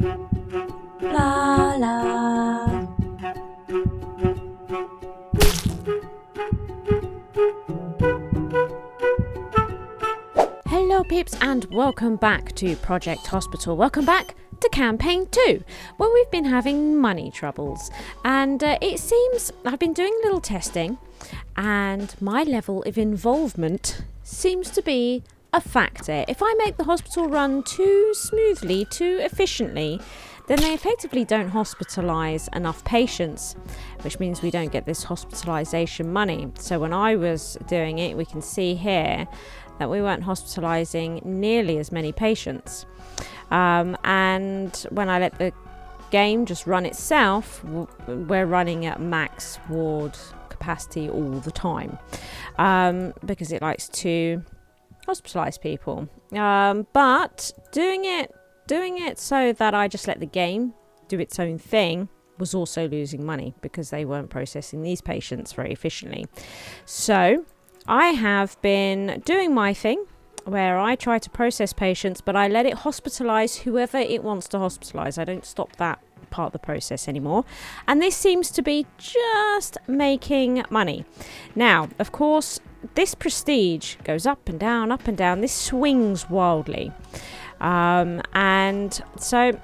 La la. Hello peeps and welcome back to Project Hospital. Welcome back to campaign 2, where we've been having money troubles, and it seems I've been doing a little testing and my level of involvement seems to be a factor. If I make the hospital run too smoothly, too efficiently, then they effectively don't hospitalise enough patients, which means we don't get this hospitalisation money. So when I was doing it, we can see here that we weren't hospitalising nearly as many patients. And when I let the game just run itself, we're running at max ward capacity all the time, because it likes to hospitalise people. But doing it so that I just let the game do its own thing was also losing money because they weren't processing these patients very efficiently. So I have been doing my thing where I try to process patients, but I let it hospitalise whoever it wants to hospitalise. I don't stop that part of the process anymore. And this seems to be just making money. Now, of course, this prestige goes up and down, up and down. This swings wildly. And so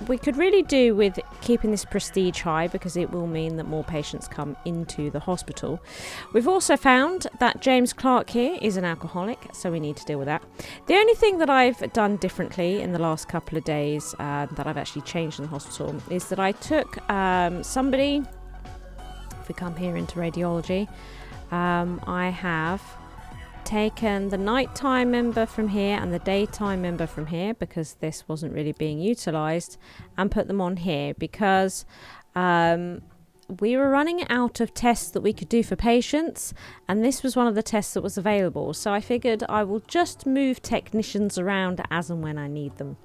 we could really do with keeping this prestige high because it will mean that more patients come into the hospital. We've also found that James Clark here is an alcoholic, so we need to deal with that. The only thing that I've done differently in the last couple of days that I've actually changed in the hospital is that I took somebody, if we come here into radiology, I have taken the nighttime member from here and the daytime member from here because this wasn't really being utilized, and put them on here because we were running out of tests that we could do for patients, and this was one of the tests that was available. So I figured I will just move technicians around as and when I need them,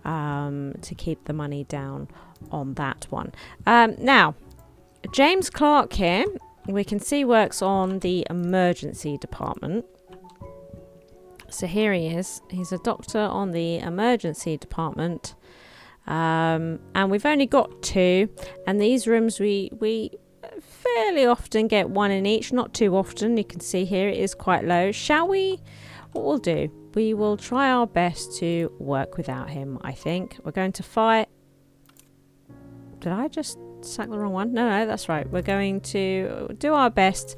to keep the money down on that one. Now, James Clark here, we can see works on the emergency department. So here he is. He's a doctor on the emergency department. And we've only got 2. And these rooms, we fairly often get 1 in each. Not too often. You can see here it is quite low. Shall we? What we'll do, we will try our best to work without him, I think. We're going to fight. Did I just sack the wrong one? No, that's right. We're going to do our best,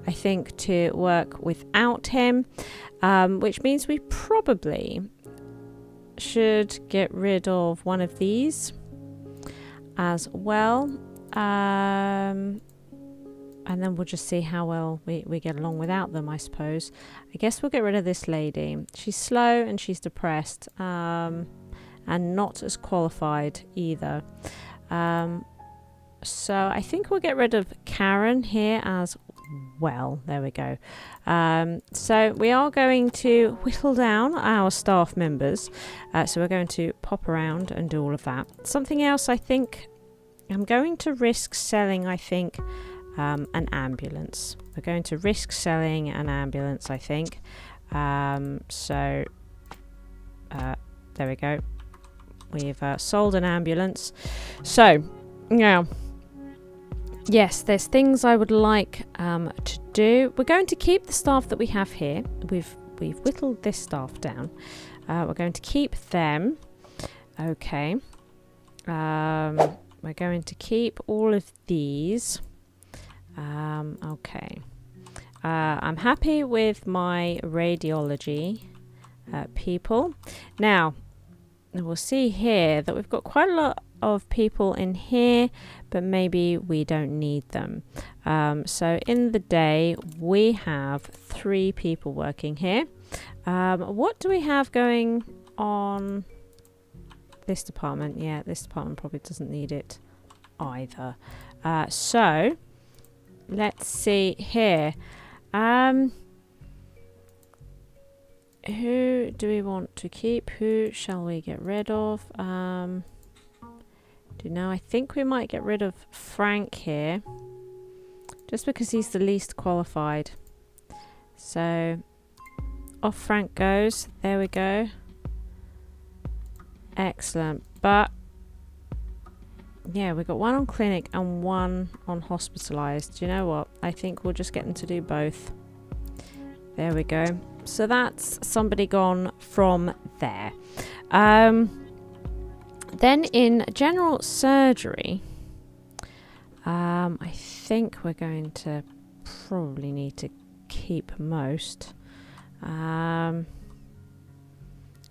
I think, to work without him, which means we probably should get rid of one of these as well, and then we'll just see how well we get along without them, I suppose. I guess we'll get rid of this lady. She's slow and she's depressed, and not as qualified either. So I think we'll get rid of Karen here as well. There we go. So we are going to whittle down our staff members. So we're going to pop around and do all of that. Something else, I think I'm going to risk selling, I think, an ambulance. We're going to risk selling an ambulance, I think. So there we go. We've sold an ambulance. So now, yes, there's things I would like to do. We're going to keep the staff that we have here. We've whittled this staff down. We're going to keep them. Okay. We're going to keep all of these. Okay. I'm happy with my radiology people. Now, we'll see here that we've got quite a lot of people in here, but maybe we don't need them. So in the day we have 3 people working here. What do we have going on this department? Yeah, this department probably doesn't need it either. So let's see here. Who do we want to keep? Who shall we get rid of? I think we might get rid of Frank here, just because he's the least qualified. So off Frank goes. There we go. Excellent. But Yeah, we've got one on clinic and one on hospitalised. Do you know what? I think we'll just get them to do both. There we go. So that's somebody gone from there. Then in general surgery, I think we're going to probably need to keep most.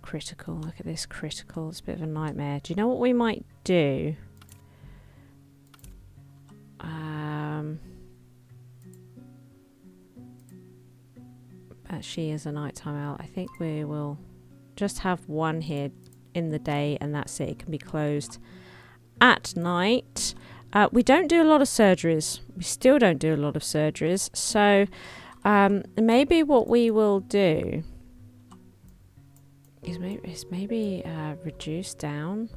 Critical, look at this critical. It's a bit of a nightmare. Do you know what we might do? But she is a nighttime owl. I think we will just have one here in the day and that's it. It can be closed at night. We don't do a lot of surgeries. We still don't do a lot of surgeries. So maybe what we will do is maybe reduce down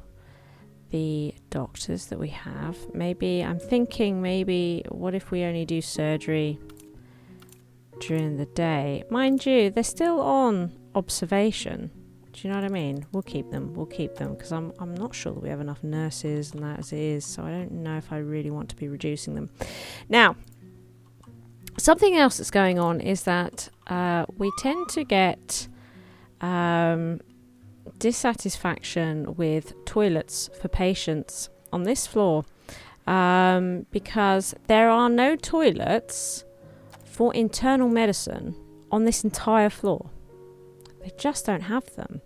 the doctors that we have. Maybe I'm thinking what if we only do surgery during the day? Mind you, they're still on observation. Do you know what I mean? We'll keep them because I'm not sure that we have enough nurses and that as it is, so I don't know if I really want to be reducing them. Now, something else that's going on is that we tend to get dissatisfaction with toilets for patients on this floor because there are no toilets for internal medicine on this entire floor. They just don't have them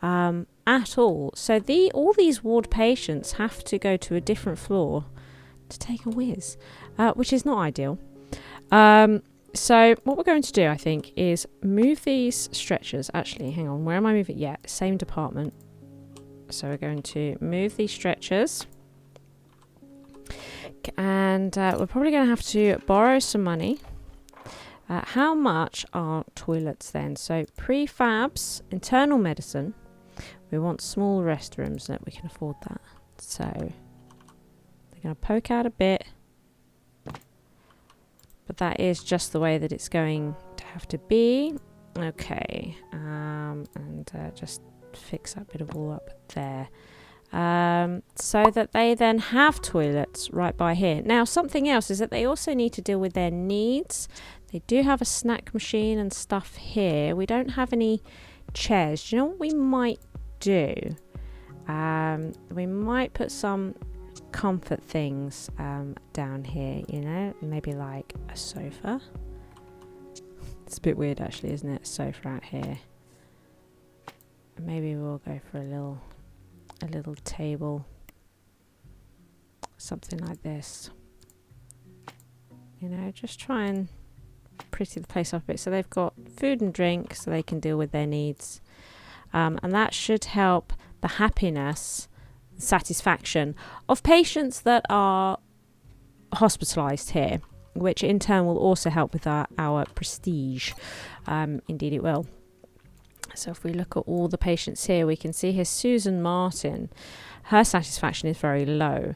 at all. So all these ward patients have to go to a different floor to take a whiz, which is not ideal. So what we're going to do, I think, is move these stretchers. Actually, hang on, where am I moving? Yeah, same department. So we're going to move these stretchers. And we're probably going to have to borrow some money. How much are toilets then? So prefabs, internal medicine. We want small restrooms that we can afford that. So they're going to poke out a bit. But that is just the way that it's going to have to be. Okay. And just fix that bit of wall up there. So that they then have toilets right by here. Now, something else is that they also need to deal with their needs. They do have a snack machine and stuff here. We don't have any chairs. Do you know what we might do? We might put some comfort things down here, you know, maybe like a sofa. It's a bit weird actually, isn't it? Sofa out here. Maybe we'll go for a little table, something like this, you know, just try and pretty the place up a bit so they've got food and drink so they can deal with their needs, and that should help the happiness, satisfaction of patients that are hospitalized here, which in turn will also help with our prestige. Indeed it will. So if we look at all the patients here, we can see here Susan Martin, her satisfaction is very low.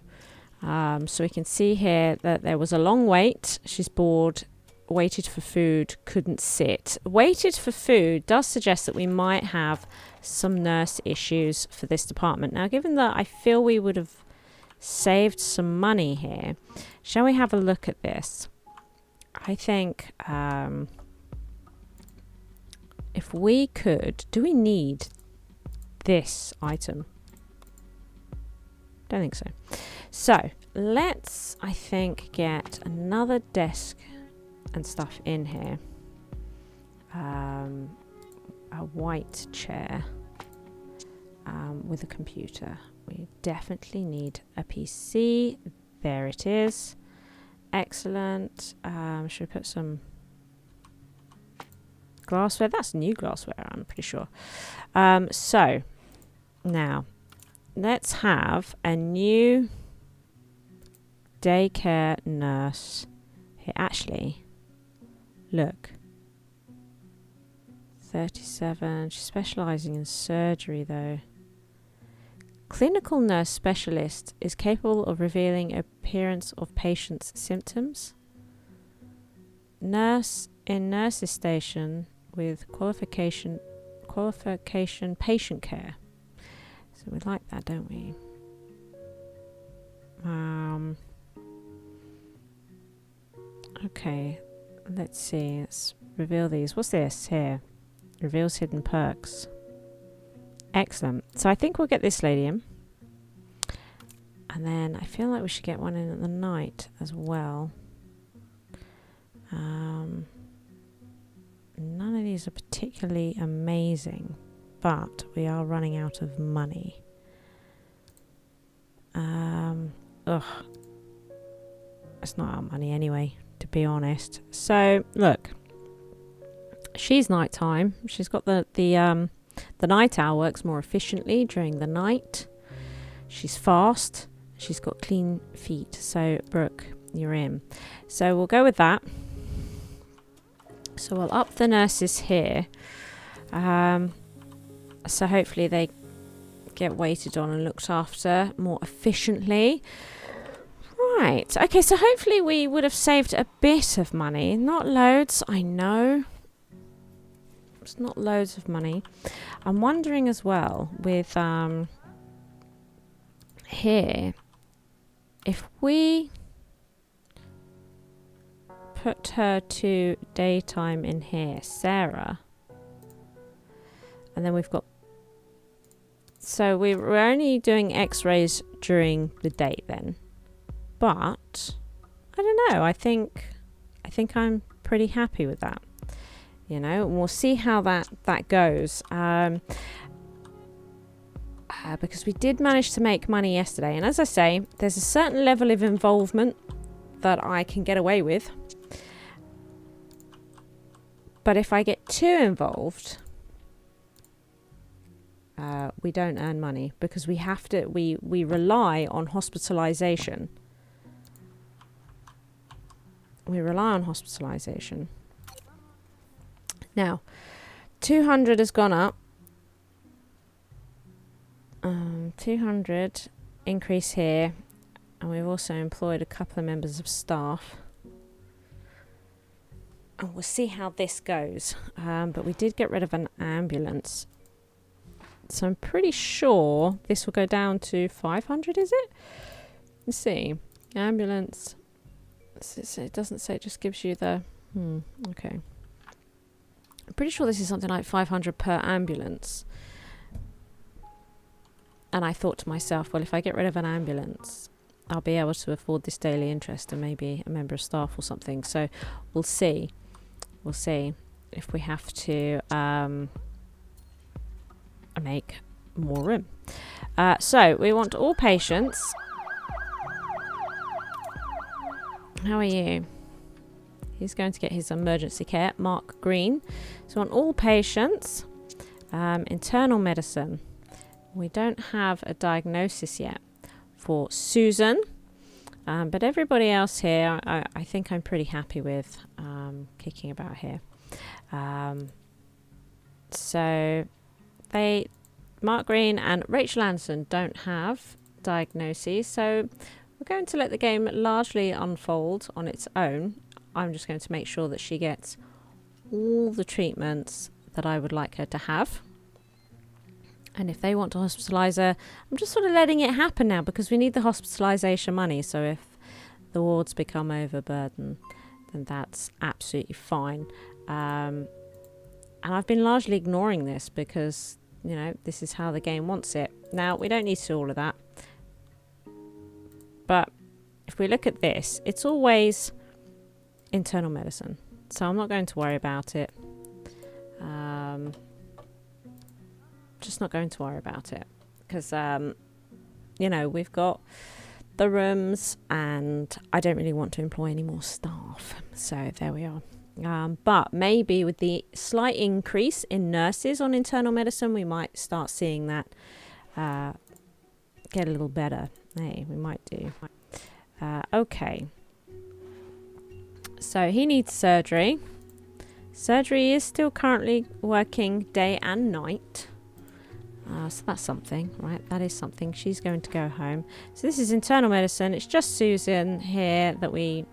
So we can see here that there was a long wait. She's bored, waited for food, couldn't sit. Waited for food does suggest that we might have some nurse issues for this department. Now, given that I feel we would have saved some money here, shall we have a look at this? I think if we could, do we need this item? Don't think so. So let's, I think, get another desk and stuff in here. A white chair with a computer. We definitely need a PC. There it is. Excellent. Should we put some glassware? That's new glassware, I'm pretty sure. So now let's have a new daycare nurse here. Actually, look, 37. She's specializing in surgery though. Clinical nurse specialist is capable of revealing appearance of patient's symptoms. Nurse in nurse's station with qualification patient care. So we like that, don't we? Okay, let's see. Let's reveal these. What's this here? Reveals hidden perks. Excellent. So I think we'll get this lady in. And then I feel like we should get one in at the night as well. None of these are particularly amazing, but we are running out of money. It's not our money anyway, to be honest. So look, she's nighttime. She's got the night owl works more efficiently during the night. She's fast. She's got clean feet. So Brooke, you're in. So we'll go with that. So we'll up the nurses here. So hopefully they get waited on and looked after more efficiently. Right. Okay, so hopefully we would have saved a bit of money. Not loads, I know. It's not loads of money. I'm wondering as well with here, if we put her to daytime in here, Sarah, and then we've got, so we're only doing x-rays during the day then, but I don't know, I think I'm pretty happy with that, you know. We'll see how that goes, because we did manage to make money yesterday, and as I say, there's a certain level of involvement that I can get away with. But if I get too involved, we don't earn money, because we have to. We rely on hospitalization. We rely on hospitalization. Now, 200 has gone up. 200 increase here, and we've also employed a couple of members of staff. And we'll see how this goes. But we did get rid of an ambulance. So I'm pretty sure this will go down to 500, is it? Let's see. Ambulance. It doesn't say, it just gives you the... okay. I'm pretty sure this is something like 500 per ambulance. And I thought to myself, well, if I get rid of an ambulance, I'll be able to afford this daily interest and maybe a member of staff or something. So we'll see. We'll see if we have to make more room. So we want all patients. How are you? He's going to get his emergency care. Mark Green. So on all patients, internal medicine. We don't have a diagnosis yet for Susan, but everybody else here, I think I'm pretty happy with kicking about here. So Mark Green and Rachel Anderson don't have diagnoses, so we're going to let the game largely unfold on its own. I'm just going to make sure that she gets all the treatments that I would like her to have. And if they want to hospitalise her, I'm just sort of letting it happen now, because we need the hospitalisation money. So if the wards become overburdened, then that's absolutely fine. And I've been largely ignoring this because, you know, this is how the game wants it. Now, we don't need to do all of that. But if we look at this, it's always internal medicine. So I'm not going to worry about it. Just not going to worry about it, because you know, we've got the rooms and I don't really want to employ any more staff, so there we are. But maybe with the slight increase in nurses on internal medicine, we might start seeing that get a little better. Hey, we might do. Okay, so he needs surgery. Surgery is still currently working day and night. So that's something, right? That is something. She's going to go home. So this is internal medicine. It's just Susan here that we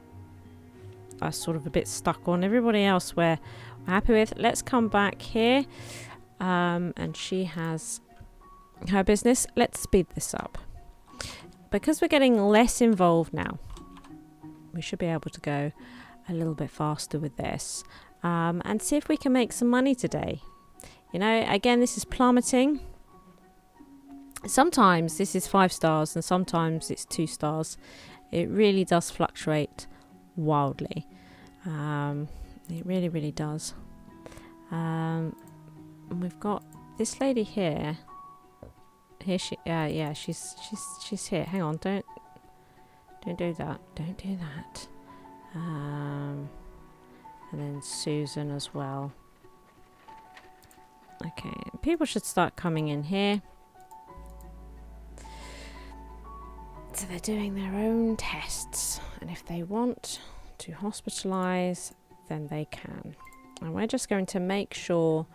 are sort of a bit stuck on. Everybody else we're happy with. Let's come back here. And she has her business. Let's speed this up. because we're getting less involved now, we should be able to go a little bit faster with this, and see if we can make some money today. You know, again, this is plummeting. Sometimes this is 5 stars and sometimes it's 2 stars. It really does fluctuate wildly. It really, really does. And we've got this lady here. Here she, yeah, she's here. Hang on, don't do that. Don't do that. And then Susan as well. Okay, people should start coming in here. So they're doing their own tests, and if they want to hospitalise, then they can. And we're just going to make sure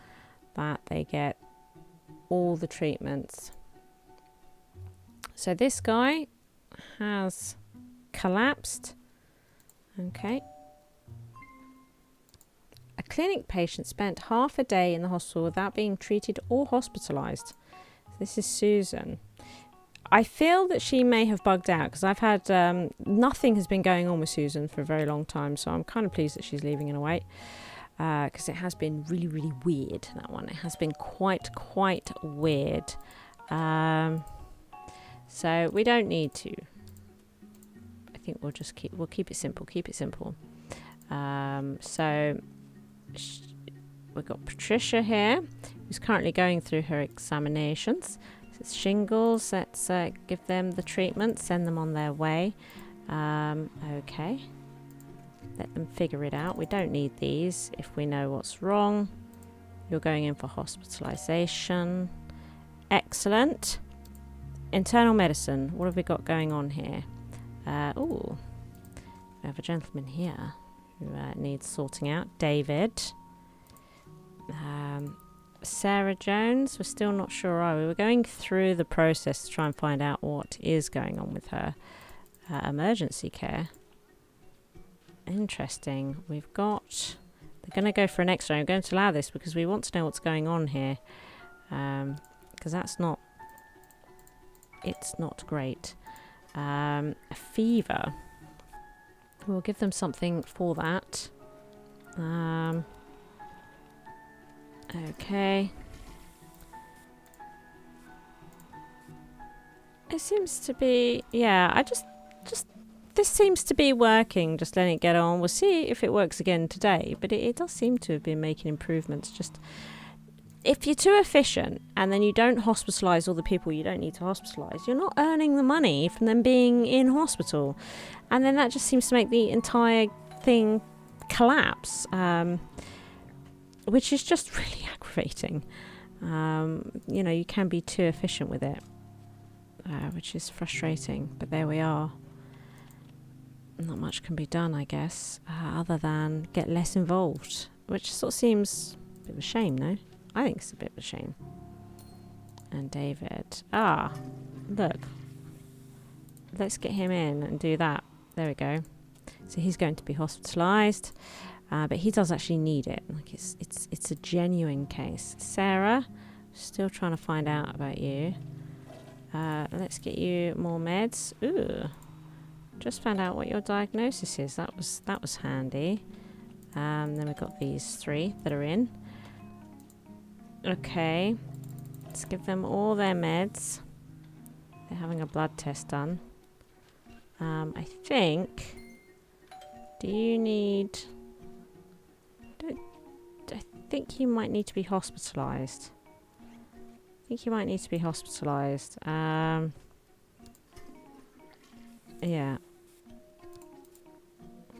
that they get all the treatments. So this guy has collapsed. Okay. A clinic patient spent half a day in the hospital without being treated or hospitalised. This is Susan. I feel that she may have bugged out because I've had nothing has been going on with Susan for a very long time, so I'm kind of pleased that she's leaving in a way, because it has been really, really weird, that one. It has been quite weird. So we don't need to. I think we'll just keep it simple. So we've got Patricia here, who's currently going through her examinations. It's shingles. Let's give them the treatment, send them on their way. Okay, let them figure it out. We don't need these if we know what's wrong. You're going in for hospitalization. Excellent. Internal medicine. What have we got going on here? Oh, we have a gentleman here who needs sorting out. David. Sarah Jones, we're still not sure, are we? We're going through the process to try and find out what is going on with her. Emergency care. Interesting. We've got... They're going to go for an x-ray. I'm going to allow this because we want to know what's going on here. Because that's not... It's not great. A fever. We'll give them something for that. Okay. It seems to be, yeah, I just this seems to be working, just letting it get on. We'll see if it works again today, but it does seem to have been making improvements. Just, if you're too efficient and then you don't hospitalise all the people you don't need to hospitalise, you're not earning the money from them being in hospital. And then that just seems to make the entire thing collapse. Which is just really aggravating. You know, you can be too efficient with it, which is frustrating. But there we are. Not much can be done, I guess, other than get less involved, which sort of seems a bit of a shame, no? I think it's a bit of a shame. And David. Look. Let's get him in and do that. There we go. So he's going to be hospitalised. But he does actually need it. Like it's a genuine case. Sarah, still trying to find out about you. Let's get you more meds. Ooh, just found out what your diagnosis is. That was handy. Then we've got these 3 that are in. Okay, let's give them all their meds. They're having a blood test done. I think. Do you need? I think you might need to be hospitalised. Yeah.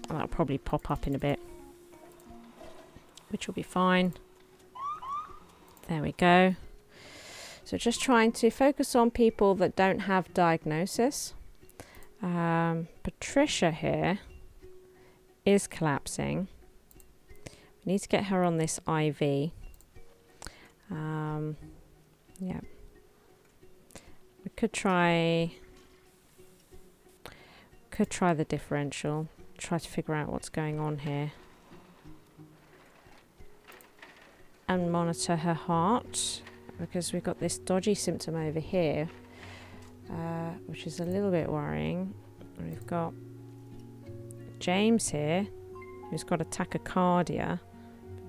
That'll probably pop up in a bit, which will be fine. There we go. So just trying to focus on people that don't have diagnosis. Patricia here is collapsing. We need to get her on this IV. Yeah. We could try the differential. Try to figure out what's going on here. And monitor her heart, because we've got this dodgy symptom over here. which is a little bit worrying. We've got James here, who's got a tachycardia.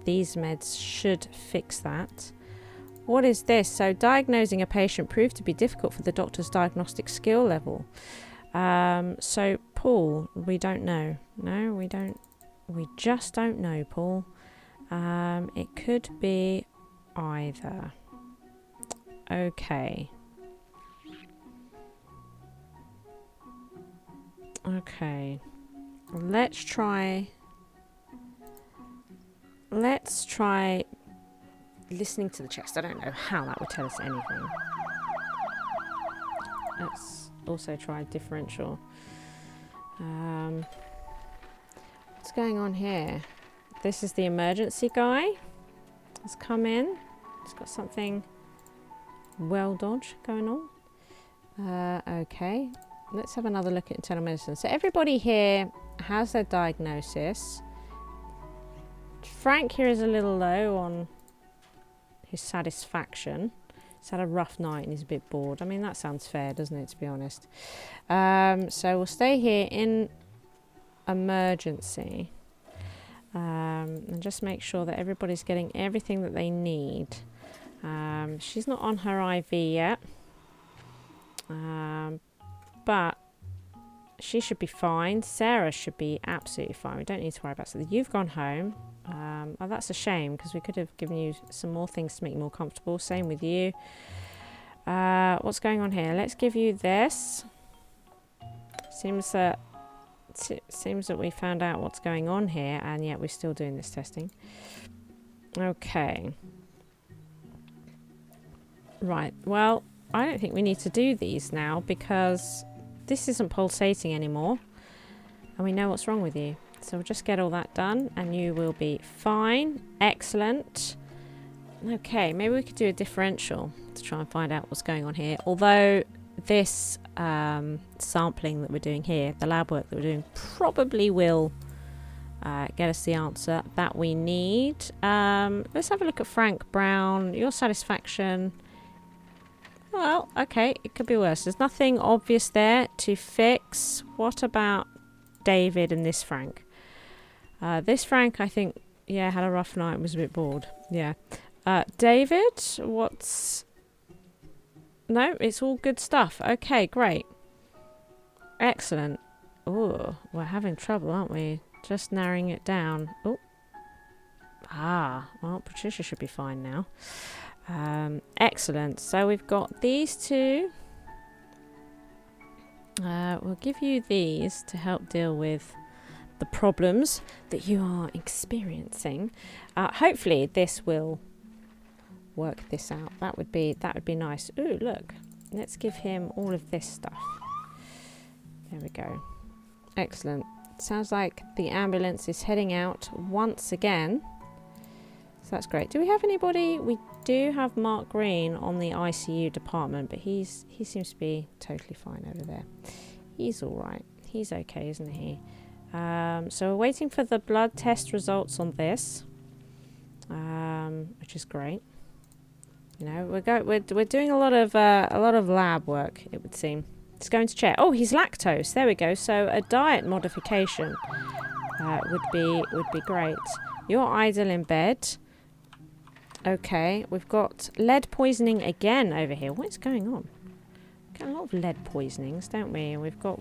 These meds should fix that. What is this? So diagnosing a patient proved to be difficult for the doctor's diagnostic skill level. So Paul, we don't know. No, we don't. We just don't know, Paul. It could be either. Okay. Okay. Let's try listening to the chest. I don't know how that would tell us anything. Let's also try differential. What's going on here? This is the emergency guy. Has come in. He's got something well dodge going on. Okay. Let's have another look at internal medicine. So everybody here has their diagnosis. Frank here is a little low on his satisfaction. He's had a rough night and he's a bit bored. I mean, that sounds fair, doesn't it, to be honest? So we'll stay here in emergency. And just make sure that everybody's getting everything that they need. She's not on her IV yet. But she should be fine. Sarah should be absolutely fine. We don't need to worry about something. You've gone home. Oh, that's a shame because we could have given you some more things to make you more comfortable. Same with you. What's going on here? Let's give you this. Seems that we found out what's going on here, and yet we're still doing this testing. Okay. Right. Well, I don't think we need to do these now because this isn't pulsating anymore, and we know what's wrong with you. So we'll just get all that done and you will be fine. Excellent. Okay, maybe we could do a differential to try and find out what's going on here. Although this sampling that we're doing here, the lab work that we're doing, probably will get us the answer that we need. Let's have a look at Frank Brown. Your satisfaction. Well, okay, it could be worse. There's nothing obvious there to fix. What about David and this Frank? This Frank, I think, yeah, had a rough night and was a bit bored. Yeah. David, what's... No, it's all good stuff. Okay, great. Excellent. Oh, we're having trouble, aren't we? Just narrowing it down. Oh. Ah, well, Patricia should be fine now. Excellent. So we've got these two. We'll give you these to help deal with the problems that you are experiencing. Hopefully this will work this out. That would be nice. Ooh, look. Let's give him all of this stuff. There we go. Excellent. Sounds like the ambulance is heading out once again. So that's great. Do we have anybody? We do have Mark Green on the ICU department, but he seems to be totally fine over there. He's all right. He's okay, isn't he? So we're waiting for the blood test results on this, which is great. You know, we're doing a lot of lab work. It would seem. It's going to check. Oh, he's lactose. There we go. So a diet modification would be great. You're idle in bed. Okay, we've got lead poisoning again over here. What's going on? We've got a lot of lead poisonings, don't we? And we've got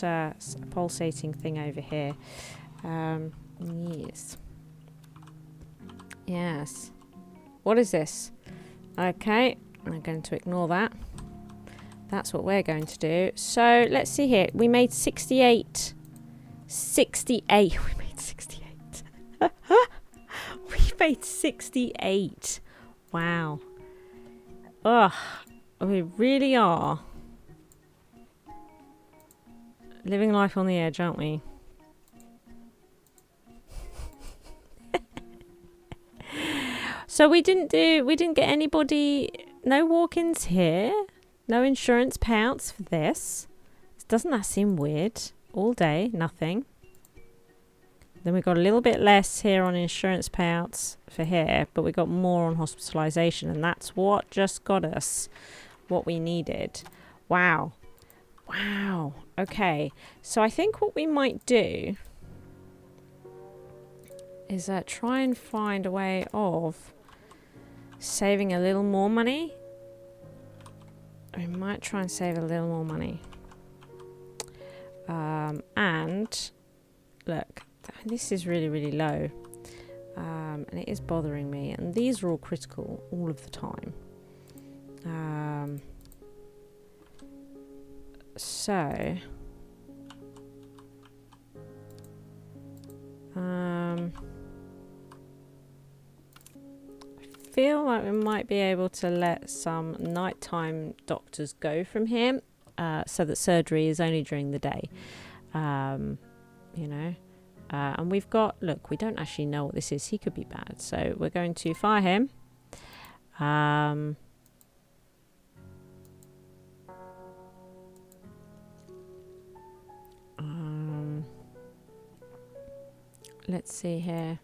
a pulsating thing over here. Yes. What is this? Okay, I'm going to ignore that. That's what we're going to do. So let's see here. We made 68. 68. We made 68. We made 68. Wow. Ugh. We really are living life on the edge, aren't we? So we didn't get anybody, no walk-ins here, no insurance payouts for this. Doesn't that seem weird? All day, nothing. Then we got a little bit less here on insurance payouts for here, but we got more on hospitalisation, and that's what just got us what we needed. Wow. Okay, so I think what we might do is try and find a way of saving a little more money. We might try and save a little more money. And look, this is really, really low. And it is bothering me. And these are all critical all of the time. So I feel like we might be able to let some nighttime doctors go from here, so that surgery is only during the day. You know, and we've got, look, we don't actually know what this is. He could be bad, so we're going to fire him. Let's see here.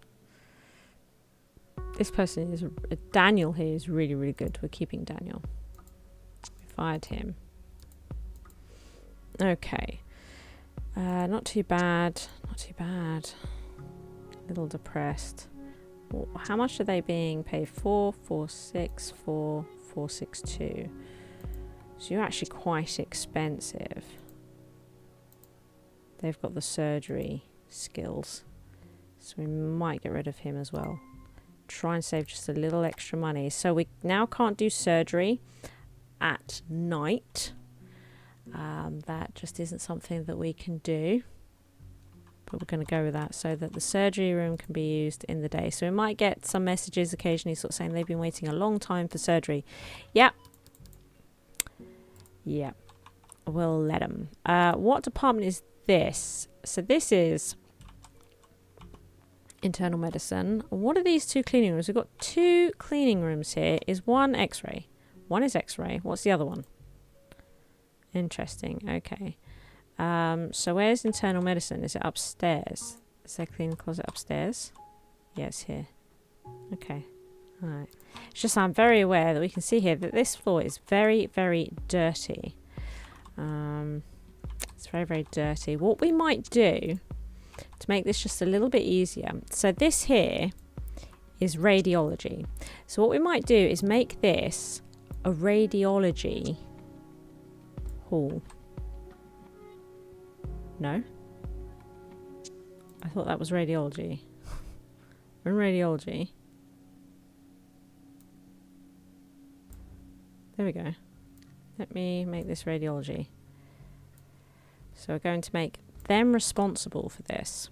This person is Daniel here is really, really good. We're keeping Daniel. We fired him. Okay. Not too bad. Not too bad. A little depressed. Well, how much are they being paid for? 464, 462. So you're actually quite expensive. They've got the surgery skills. So we might get rid of him as well. Try and save just a little extra money. So we now can't do surgery at night. That just isn't something that we can do. But we're going to go with that so that the surgery room can be used in the day. So we might get some messages occasionally sort of saying they've been waiting a long time for surgery. Yeah. Yeah. We'll let them. What department is this? So this is internal medicine. What are these two cleaning rooms? We've got two cleaning rooms here. Is one x-ray? One is x-ray. What's the other one? Interesting. Okay. So where's internal medicine? Is it upstairs? Is there a cleaning closet upstairs? Yes, here. Okay. All right. It's just I'm very aware that we can see here that this floor is very, very dirty. It's very, very dirty. What we might do to make this just a little bit easier. So this here is radiology. So what we might do is make this a radiology hall. No? I thought that was radiology. We're in radiology. There we go. Let me make this radiology. So we're going to make them responsible for this.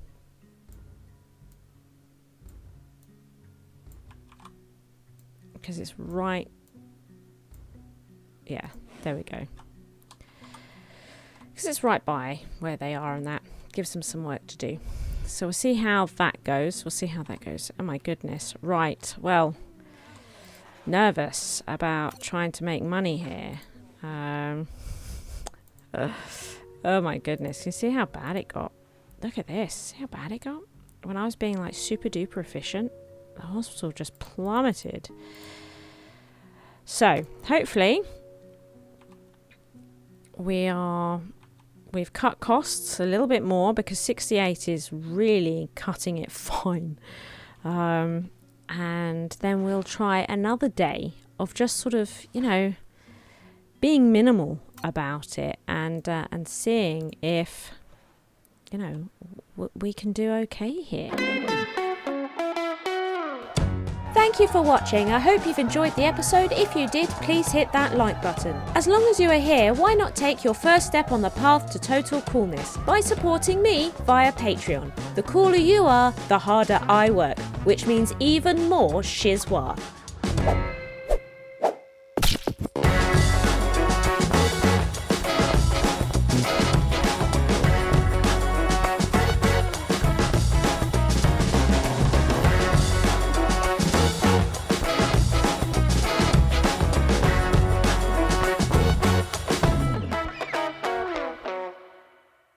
Because it's right... Yeah, there we go. Because it's right by where they are, and that gives them some work to do. So we'll see how that goes. We'll see how that goes. Oh my goodness. Right. Well, nervous about trying to make money here. Oh my goodness. You see how bad it got? Look at this. See how bad it got? When I was being like super duper efficient, the hospital just plummeted. So hopefully we've cut costs a little bit more, because 68 is really cutting it fine. And then we'll try another day of just sort of, you know, being minimal about it, and seeing if, you know, we can do okay here. Thank you for watching. I hope you've enjoyed the episode. If you did, please hit that like button. As long as you are here, why not take your first step on the path to total coolness by supporting me via Patreon. The cooler you are, the harder I work, which means even more SHIZWAH.